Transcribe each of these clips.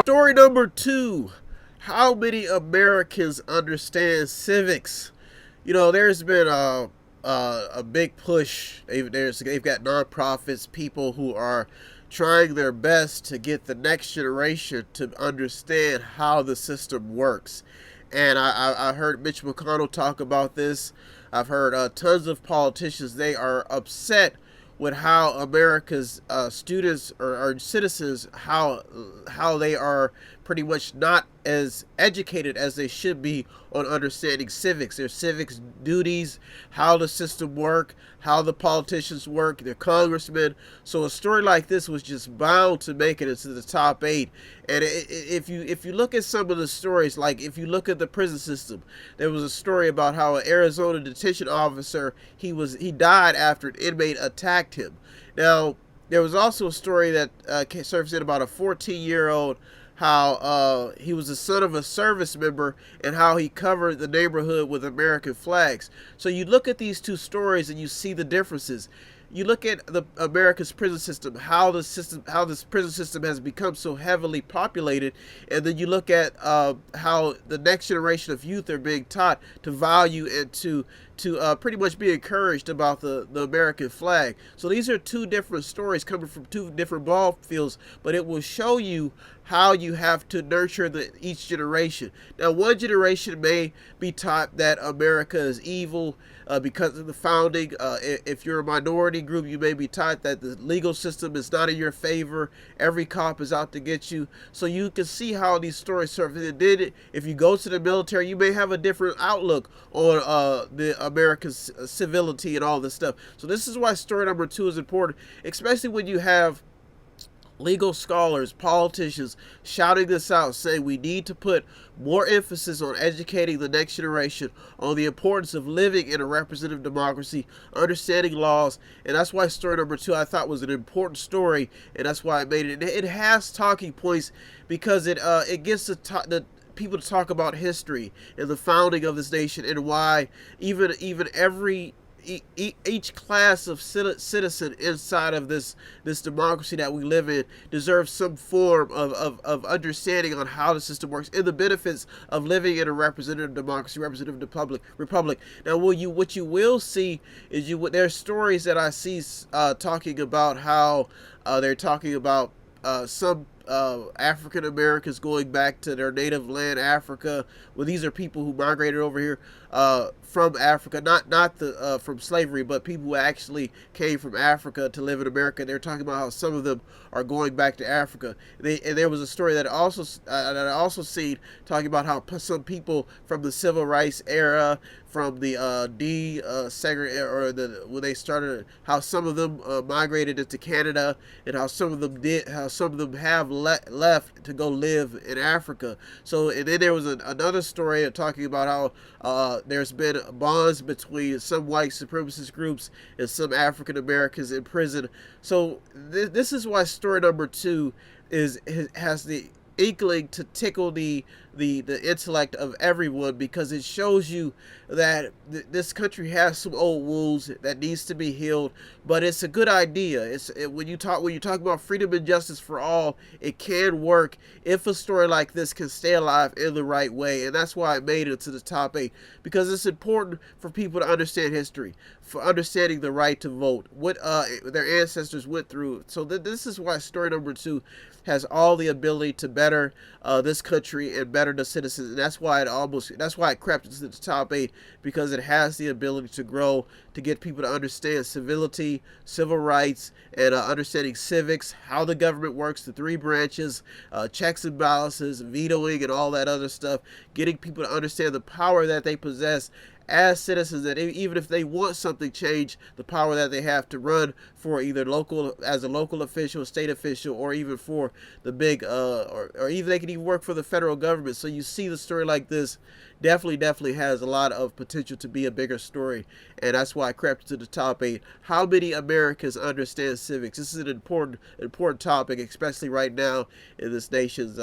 Story number 2. How many Americans understand civics? There's been a big push. They've got nonprofits, people who are trying their best to get the next generation to understand how the system works. And I heard Mitch McConnell talk about this. I've heard tons of politicians. They are upset with how America's students or citizens, how they are pretty much not as educated as they should be on understanding civics, their civics duties, how the system work, how the politicians work, their congressmen. So a story like this was just bound to make it into the top 8. And if you look at some of the stories, like if you look at the prison system, there was a story about how an Arizona detention officer, he died after an inmate attacked him. Now there was also a story that surfaced in about a 14-year-old, how he was the son of a service member and how he covered the neighborhood with American flags. So you look at these two stories and you see the differences. You look at the America's prison system, how this prison system has become so heavily populated, and then you look at how the next generation of youth are being taught to value and to pretty much be encouraged about the American flag. So these are two different stories coming from two different ball fields, but it will show you how you have to nurture each generation. Now, one generation may be taught that America is evil because of the founding. If you're a minority group, you may be taught that the legal system is not in your favor. Every cop is out to get you. So you can see how these stories surface. And then if you go to the military, you may have a different outlook on the America's civility and all this stuff. So this is why story number 2 is important, especially when you have legal scholars, politicians shouting this out, saying we need to put more emphasis on educating the next generation on the importance of living in a representative democracy, understanding laws. And that's why story number 2 I thought was an important story, and that's why I made it. It has talking points because it gets the people to talk about history and the founding of this nation, and why even each class of citizen inside of this democracy that we live in deserves some form of understanding on how the system works and the benefits of living in a representative democracy, representative republic. Now, what you will see is there's stories that I see talking about how they're talking about some African Americans going back to their native land, Africa. Well, these are people who migrated over here from Africa, not from slavery, but people who actually came from Africa to live in America. They're talking about how some of them are going back to Africa. And there was a story that I also seen talking about how some people from the civil rights era, from the when they started, how some of them migrated into Canada, and how some of them have left to go live in Africa. So, and then there was another story talking about how there's been bonds between some white supremacist groups and some African Americans in prison. So this is why story number 2 has the inkling to tickle the intellect of everyone, because it shows you that this country has some old wounds that needs to be healed. But it's a good idea. When you talk about freedom and justice for all, it can work if a story like this can stay alive in the right way. And that's why I made it to the top 8, because it's important for people to understand history, for understanding the right to vote, what their ancestors went through. So this is why story number 2 has all the ability to better this country and better the citizens. And that's why it crept into the top 8, because it has the ability to grow, to get people to understand civility, civil rights, and understanding civics, how the government works, the 3 branches, checks and balances, vetoing, and all that other stuff, getting people to understand the power that they possess as citizens, that even if they want something changed, the power that they have to run for either as a local official, state official, or even for the big or even they can even work for the federal government. So you see the story like this definitely has a lot of potential to be a bigger story, and that's why I crept to the top 8. How many Americans understand civics? This is an important topic, especially right now in this nation's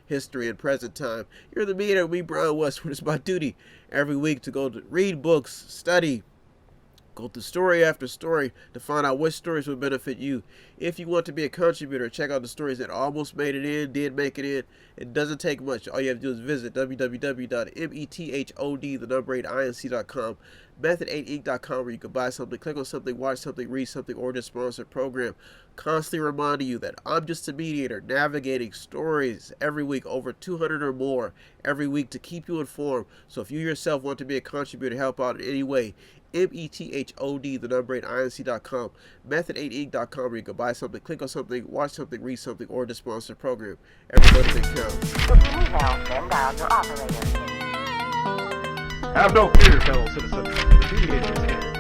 history and present time. You're the Mediator, me, Brian Westwood. It's my duty every week to go to read books, study, Go through story after story to find out which stories would benefit you. If you want to be a contributor, check out the stories that almost made it in, did make it in. It doesn't take much. All you have to do is visit www.method8inc.com, method8inc.com, where you can buy something, click on something, watch something, read something, or just sponsor a program. Constantly reminding you that I'm just a mediator, navigating stories every week, over 200 or more every week, to keep you informed. So if you yourself want to be a contributor, help out in any way, method8inc.com, method8inc.com, where you can buy something, click on something, watch something, read something, or just sponsor a program. Everybody can count. If you need help, then dial your operator. Have no fear, fellow citizens. The Mediator is here.